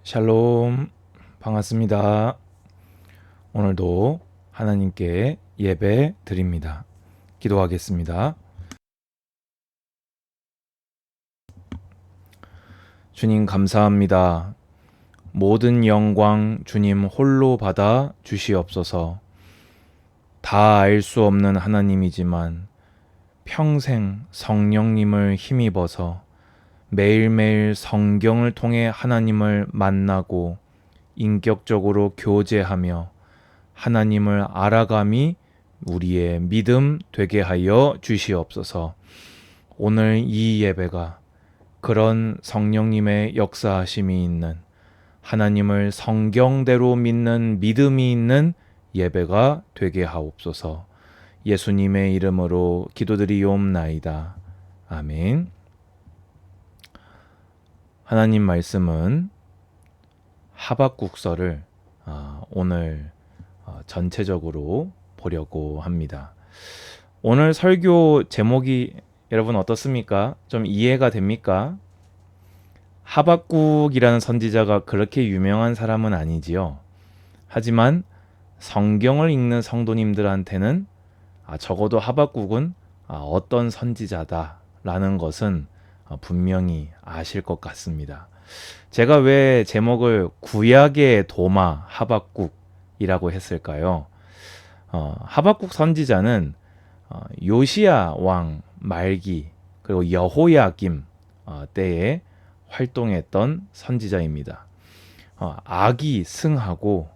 샬롬, 반갑습니다. 오늘도 하나님께 예배 드립니다. 기도하겠습니다. 주님 감사합니다. 모든 영광 주님 홀로 받아 주시옵소서. 다 알 수 없는 하나님이지만 평생 성령님을 힘입어서 매일매일 성경을 통해 하나님을 만나고 인격적으로 교제하며 하나님을 알아감이 우리의 믿음 되게 하여 주시옵소서. 오늘 이 예배가 그런 성령님의 역사하심이 있는 하나님을 성경대로 믿는 믿음이 있는 예배가 되게 하옵소서. 예수님의 이름으로 기도드리옵나이다. 아멘. 하나님 말씀은 하박국서를 오늘 전체적으로 보려고 합니다. 오늘 설교 제목이 여러분 어떻습니까? 좀 이해가 됩니까? 하박국이라는 선지자가 그렇게 유명한 사람은 아니지요. 하지만 성경을 읽는 성도님들한테는 적어도 하박국은 어떤 선지자다라는 것은 분명히 아실 것 같습니다. 제가 왜 제목을 구약의 도마 하박국이라고 했을까요? 하박국 선지자는 요시야 왕 말기 그리고 여호야김 때에 활동했던 선지자입니다. 악이 승하고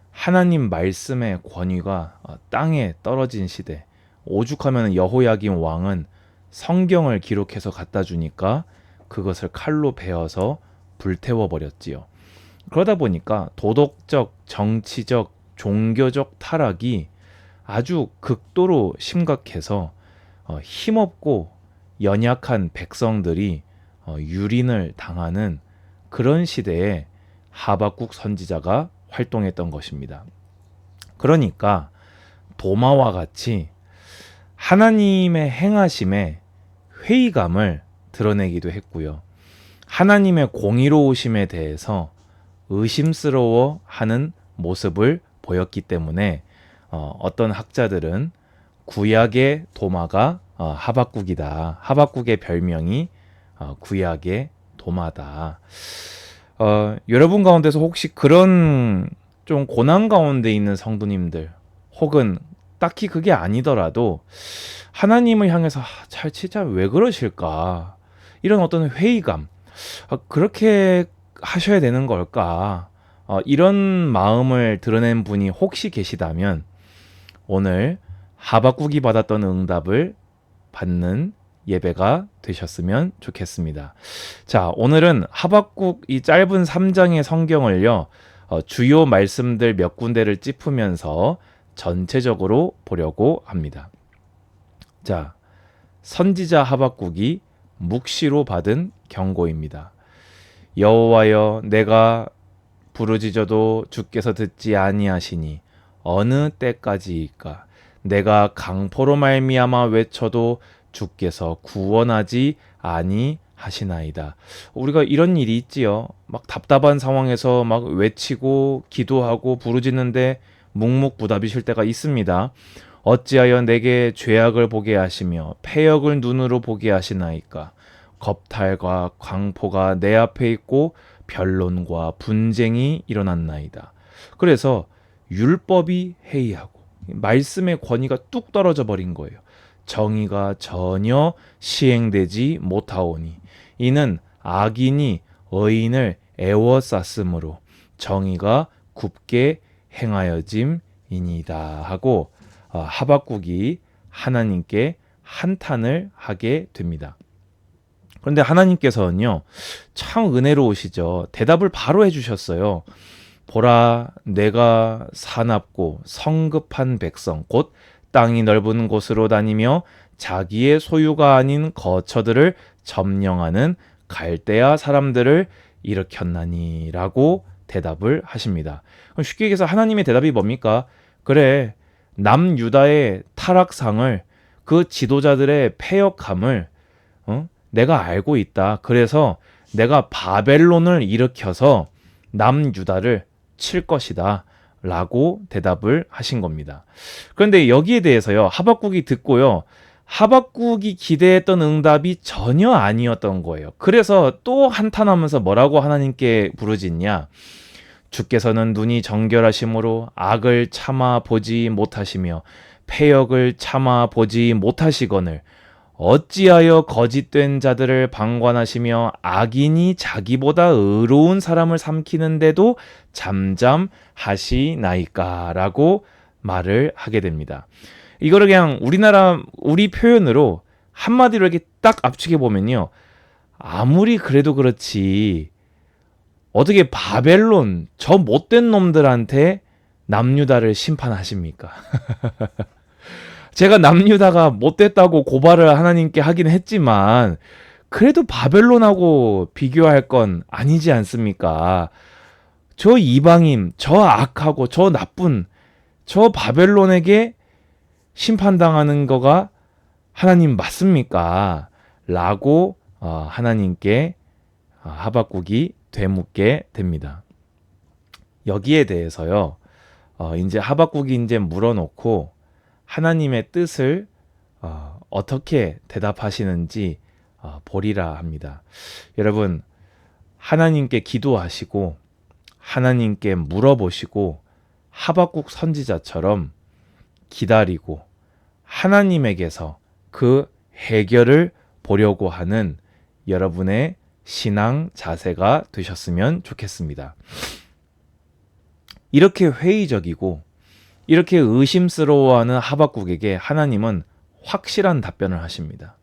하나님 말씀의 권위가 땅에 떨어진 시대, 오죽하면 여호야김 왕은 성경을 기록해서 갖다 주니까 그것을 칼로 베어서 불태워 버렸지요. 그러다 보니까 도덕적, 정치적, 종교적 타락이 아주 극도로 심각해서 힘없고 연약한 백성들이 유린을 당하는 그런 시대에 하박국 선지자가 활동했던 것입니다. 그러니까 도마와 같이 하나님의 행하심에 회의감을 드러내기도 했고요. 하나님의 공의로우심에 대해서 의심스러워하는 모습을 보였기 때문에 어떤 학자들은 구약의 도마가 하박국이다. 하박국의 별명이 구약의 도마다. 여러분 가운데서 혹시 그런 좀 고난 가운데 있는 성도님들 혹은 딱히 그게 아니더라도 하나님을 향해서 진짜 왜 그러실까? 이런 어떤 회의감, 그렇게 하셔야 되는 걸까? 이런 마음을 드러낸 분이 혹시 계시다면 오늘 하박국이 받았던 응답을 받는 예배가 되셨으면 좋겠습니다. 자, 오늘은 하박국 이 짧은 3장의 성경을요, 주요 말씀들 몇 군데를 짚으면서 전체적으로 보려고 합니다. 자, 선지자 하박국이 묵시로 받은 경고입니다. 여호와여, 내가 부르짖어도 주께서 듣지 아니하시니 어느 때까지일까? 내가 강포로 말미암아 외쳐도 주께서 구원하지 아니하시나이다. 우리가 이런 일이 있지요. 막 답답한 상황에서 막 외치고 기도하고 부르짖는데 묵묵부답이실 때가 있습니다. 어찌하여 내게 죄악을 보게 하시며 패역을 눈으로 보게 하시나이까? 겁탈과 광포가 내 앞에 있고 변론과 분쟁이 일어났나이다. 그래서 율법이 해이하고 말씀의 권위가 뚝 떨어져 버린 거예요. 정의가 전혀 시행되지 못하오니 이는 악인이 의인을 애워쌌으므로 정의가 굽게 행하여짐이니이다 하고 하박국이 하나님께 한탄을 하게 됩니다. 그런데 하나님께서는요, 참 은혜로우시죠. 대답을 바로 해주셨어요. 보라, 내가 사납고 성급한 백성, 곧 땅이 넓은 곳으로 다니며 자기의 소유가 아닌 거처들을 점령하는 갈대아 사람들을 일으켰나니 라고 대답을 하십니다. 그럼 쉽게 얘기해서 하나님의 대답이 뭡니까? 그래, 남유다의 타락상을, 그 지도자들의 패역함을 내가 알고 있다. 그래서 내가 바벨론을 일으켜서 남유다를 칠 것이다 라고 대답을 하신 겁니다. 그런데 여기에 대해서요, 하박국이 듣고요, 하박국이 기대했던 응답이 전혀 아니었던 거예요. 그래서 또 한탄하면서 뭐라고 하나님께 부르짖냐? 주께서는 눈이 정결하심으로 악을 참아 보지 못하시며 패역을 참아 보지 못하시거늘 어찌하여 거짓된 자들을 방관하시며 악인이 자기보다 의로운 사람을 삼키는데도 잠잠하시나이까? 라고 말을 하게 됩니다. 이거를 그냥 우리 표현으로 한마디로 이렇게 딱 압축해 보면요, 아무리 그래도 그렇지 어떻게 바벨론 저 못된 놈들한테 남유다를 심판하십니까? 제가 남유다가 못됐다고 고발을 하나님께 하긴 했지만 그래도 바벨론하고 비교할 건 아니지 않습니까? 저 이방인, 저 악하고 저 나쁜 저 바벨론에게 심판당하는 거가 하나님 맞습니까? 라고 하나님께 하박국이 되묻게 됩니다. 여기에 대해서요, 이제 하박국이 이제 물어놓고 하나님의 뜻을 어떻게 대답하시는지 보리라 합니다. 여러분, 하나님께 기도하시고 하나님께 물어보시고 하박국 선지자처럼 기다리고 하나님에게서 그 해결을 보려고 하는 여러분의 신앙 자세가 되셨으면 좋겠습니다. 이렇게 회의적이고 이렇게 의심스러워하는 하박국에게 하나님은 확실한 답변을 하십니다.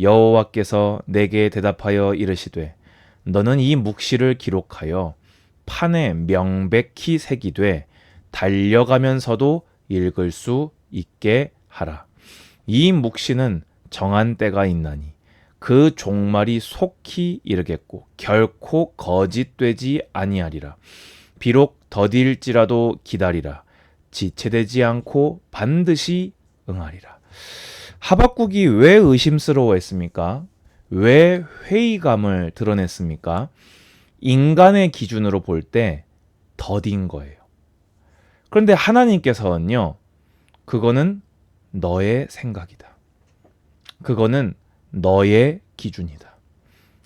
여호와께서 내게 대답하여 이르시되 너는 이 묵시를 기록하여 판에 명백히 새기되 달려가면서도 읽을 수 있게 하라. 이 묵시는 정한 때가 있나니 그 종말이 속히 이르겠고 결코 거짓되지 아니하리라. 비록 더딜지라도 기다리라. 지체되지 않고 반드시 응하리라. 하박국이 왜 의심스러워했습니까? 왜 회의감을 드러냈습니까? 인간의 기준으로 볼 때 더딘 거예요. 그런데 하나님께서는요, 그거는 너의 생각이다. 그거는 너의 기준이다.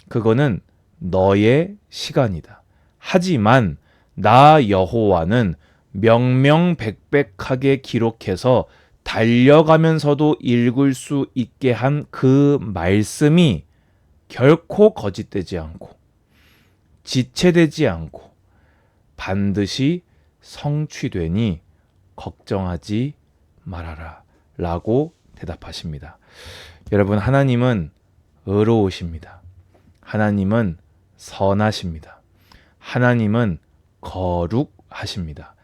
그거는 너의 시간이다. 하지만 나 여호와는 명명백백하게 기록해서 달려가면서도 읽을 수 있게 한 그 말씀이 결코 거짓되지 않고 지체되지 않고 반드시 성취되니 걱정하지 말아라 라고 대답하십니다. 여러분, 하나님은 의로우십니다. 하나님은 선하십니다. 하나님은 거룩하십니다.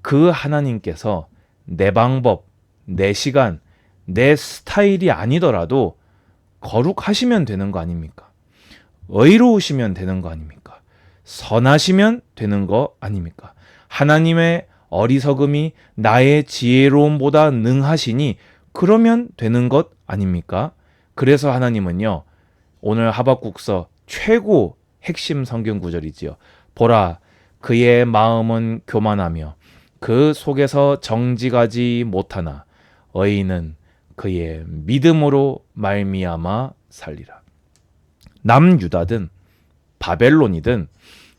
그 하나님께서 내 방법, 내 시간, 내 스타일이 아니더라도 거룩하시면 되는 거 아닙니까? 의로우시면 되는 거 아닙니까? 선하시면 되는 거 아닙니까? 하나님의 어리석음이 나의 지혜로움보다 능하시니 그러면 되는 것 아닙니까? 그래서 하나님은요, 오늘 하박국서 최고 핵심 성경 구절이지요. 보라, 그의 마음은 교만하며 그 속에서 정직하지 못하나 의인은 그의 믿음으로 말미암아 살리라. 남유다든 바벨론이든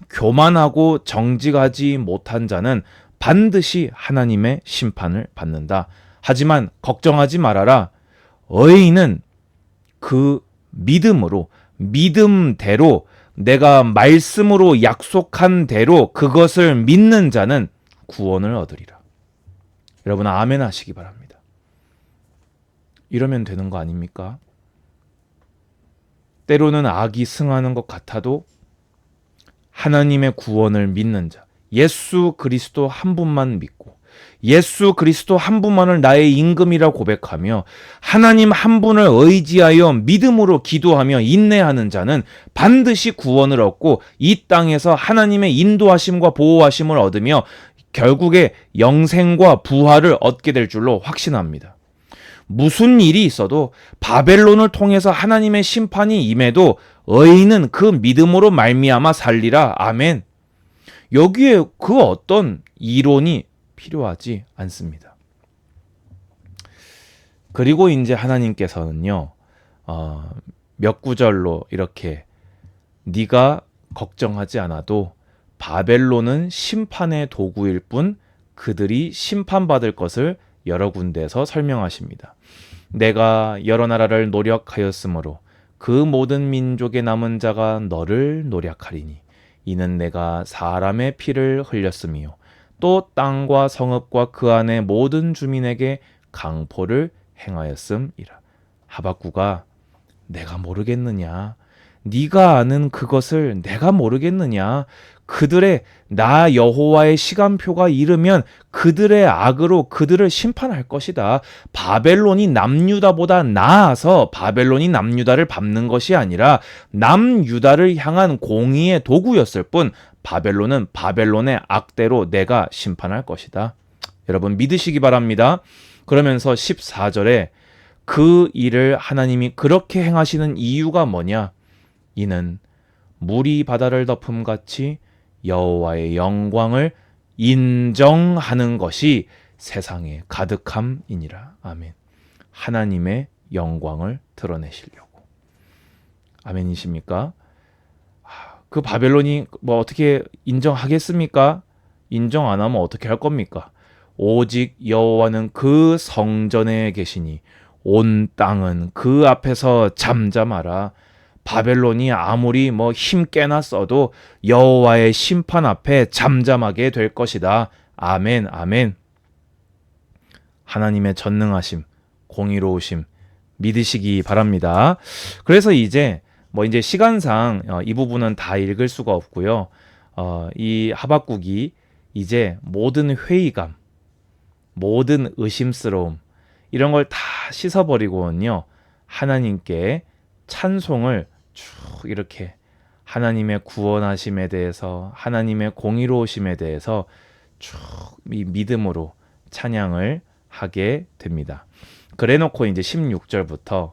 교만하고 정직하지 못한 자는 반드시 하나님의 심판을 받는다. 하지만 걱정하지 말아라. 의인은 그 믿음으로, 믿음대로 내가 말씀으로 약속한 대로 그것을 믿는 자는 구원을 얻으리라. 여러분, 아멘 하시기 바랍니다. 이러면 되는 거 아닙니까? 때로는 악이 승하는 것 같아도 하나님의 구원을 믿는 자, 예수 그리스도 한 분만 믿고 예수 그리스도 한 분만을 나의 임금이라 고백하며 하나님 한 분을 의지하여 믿음으로 기도하며 인내하는 자는 반드시 구원을 얻고 이 땅에서 하나님의 인도하심과 보호하심을 얻으며 결국에 영생과 부활을 얻게 될 줄로 확신합니다. 무슨 일이 있어도 바벨론을 통해서 하나님의 심판이 임해도 의인은 그 믿음으로 말미암아 살리라. 아멘. 여기에 그 어떤 이론이 필요하지 않습니다. 그리고 이제 하나님께서는요, 몇 구절로 이렇게 네가 걱정하지 않아도 바벨론은 심판의 도구일 뿐 그들이 심판받을 것을 여러 군데에서 설명하십니다. 내가 여러 나라를 노력하였으므로 그 모든 민족의 남은 자가 너를 노력하리니 이는 내가 사람의 피를 흘렸으며 또 땅과 성읍과 그 안의 모든 주민에게 강포를 행하였음이라. 하박구가 내가 모르겠느냐? 네가 아는 그것을 내가 모르겠느냐? 그들의 나 여호와의 시간표가 이르면 그들의 악으로 그들을 심판할 것이다. 바벨론이 남유다보다 나아서 바벨론이 남유다를 밟는 것이 아니라 남유다를 향한 공의의 도구였을 뿐 바벨론은 바벨론의 악대로 내가 심판할 것이다. 여러분 믿으시기 바랍니다. 그러면서 14절에 그 일을 하나님이 그렇게 행하시는 이유가 뭐냐? 이는 물이 바다를 덮음같이 여호와의 영광을 인정하는 것이 세상에 가득함이니라. 아멘. 하나님의 영광을 드러내시려고. 아멘이십니까? 그 바벨론이 뭐 어떻게 인정하겠습니까? 인정 안 하면 어떻게 할 겁니까? 오직 여호와는 그 성전에 계시니 온 땅은 그 앞에서 잠잠하라. 바벨론이 아무리 뭐 힘께나 써도 여호와의 심판 앞에 잠잠하게 될 것이다. 아멘, 아멘. 하나님의 전능하심, 공의로우심 믿으시기 바랍니다. 그래서 이제 시간상 이 부분은 다 읽을 수가 없고요. 이 하박국이 이제 모든 회의감, 모든 의심스러움 이런 걸 다 씻어버리고는요. 하나님께 찬송을 쭉 이렇게 하나님의 구원하심에 대해서 하나님의 공의로우심에 대해서 쭉 이 믿음으로 찬양을 하게 됩니다. 그래놓고 이제 16절부터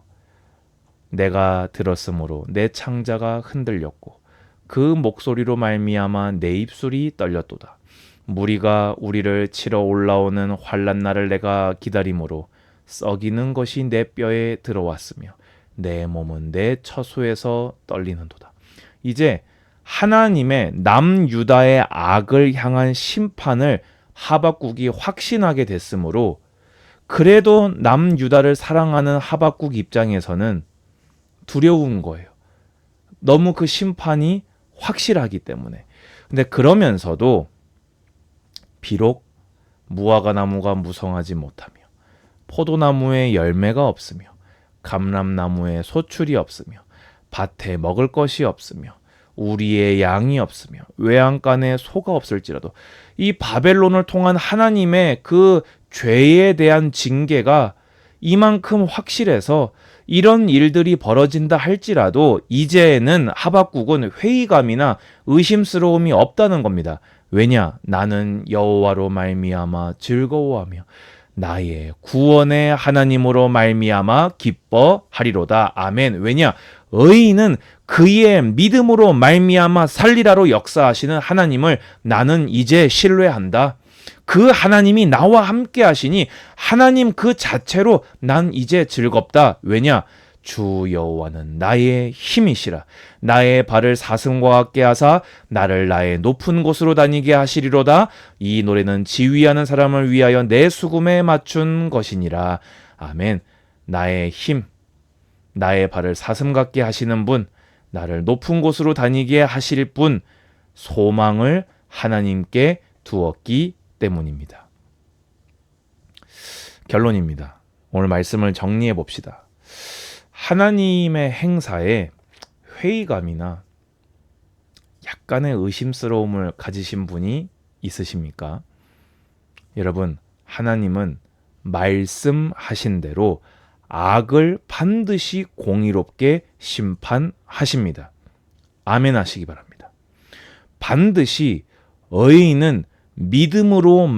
내가 들었으므로 내 창자가 흔들렸고 그 목소리로 말미암아 내 입술이 떨렸도다. 무리가 우리를 치러 올라오는 환난 날을 내가 기다림으로 썩이는 것이 내 뼈에 들어왔으며 내 몸은 내 처소에서 떨리는도다. 이제 하나님의 남유다의 악을 향한 심판을 하박국이 확신하게 됐으므로 그래도 남유다를 사랑하는 하박국 입장에서는 두려운 거예요. 너무 그 심판이 확실하기 때문에. 근데 그러면서도 비록 무화과 나무가 무성하지 못하며 포도나무에 열매가 없으며 감람나무에 소출이 없으며 밭에 먹을 것이 없으며 우리의 양이 없으며 외양간에 소가 없을지라도 이 바벨론을 통한 하나님의 그 죄에 대한 징계가 이만큼 확실해서 이런 일들이 벌어진다 할지라도 이제는 하박국은 회의감이나 의심스러움이 없다는 겁니다. 왜냐? 나는 여호와로 말미암아 즐거워하며 나의 구원의 하나님으로 말미암아 기뻐하리로다. 아멘. 왜냐? 의인은 그의 믿음으로 말미암아 살리라로 역사하시는 하나님을 나는 이제 신뢰한다. 그 하나님이 나와 함께 하시니 하나님 그 자체로 난 이제 즐겁다. 왜냐? 주 여호와는 나의 힘이시라. 나의 발을 사슴과 같게 하사 나를 나의 높은 곳으로 다니게 하시리로다. 이 노래는 지휘하는 사람을 위하여 내 수금에 맞춘 것이니라. 아멘. 나의 힘, 나의 발을 사슴 같게 하시는 분, 나를 높은 곳으로 다니게 하실 분, 소망을 하나님께 두었기 때문입니다. 결론입니다. 오늘 말씀을 정리해 봅시다. 하나님의 행사에 회의감이나 약간의 의심스러움을 가지신 분이 있으십니까? 여러분, 하나님은 말씀하신 대로 악을 반드시 공의롭게 심판하십니다. 아멘 하시기 바랍니다. 반드시 의인은 믿음으로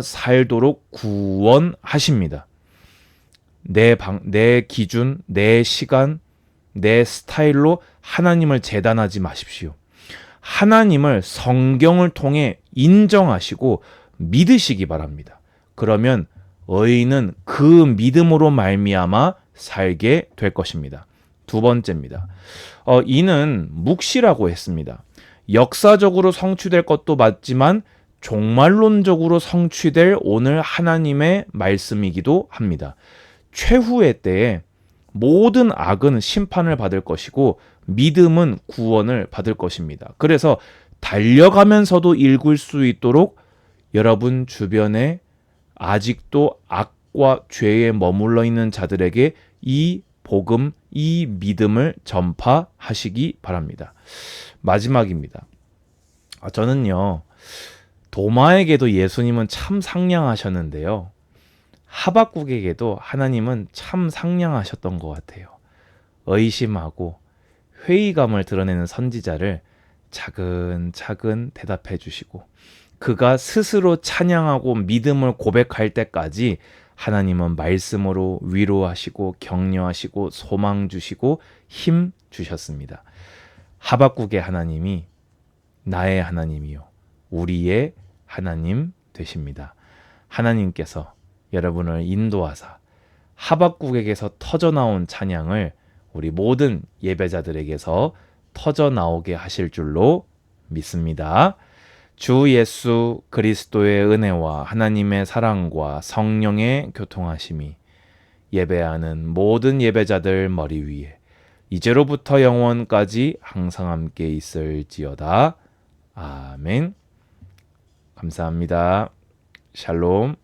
살도록 구원하십니다. 내 기준, 내 시간, 내 스타일로 하나님을 재단하지 마십시오. 하나님을 성경을 통해 인정하시고 믿으시기 바랍니다. 그러면 의인은 그 믿음으로 말미암아 살게 될 것입니다. 두 번째입니다. 이는 묵시라고 했습니다. 역사적으로 성취될 것도 맞지만 종말론적으로 성취될 오늘 하나님의 말씀이기도 합니다. 최후의 때에 모든 악은 심판을 받을 것이고 믿음은 구원을 받을 것입니다. 그래서 달려가면서도 읽을 수 있도록 여러분 주변에 아직도 악과 죄에 머물러 있는 자들에게 이 복음, 이 믿음을 전파하시기 바랍니다. 마지막입니다. 저는요, 도마에게도 예수님은 참 상냥하셨는데요. 하박국에게도 하나님은 참 상냥하셨던 것 같아요. 의심하고 회의감을 드러내는 선지자를 차근차근 대답해 주시고 그가 스스로 찬양하고 믿음을 고백할 때까지 하나님은 말씀으로 위로하시고 격려하시고 소망 주시고 힘 주셨습니다. 하박국의 하나님이 나의 하나님이요 우리의 하나님 되십니다. 하나님께서 여러분을 인도하사 하박국에게서 터져나온 찬양을 우리 모든 예배자들에게서 터져나오게 하실 줄로 믿습니다. 주 예수 그리스도의 은혜와 하나님의 사랑과 성령의 교통하심이 예배하는 모든 예배자들 머리 위에 이제로부터 영원까지 항상 함께 있을지어다. 아멘. 감사합니다. 샬롬.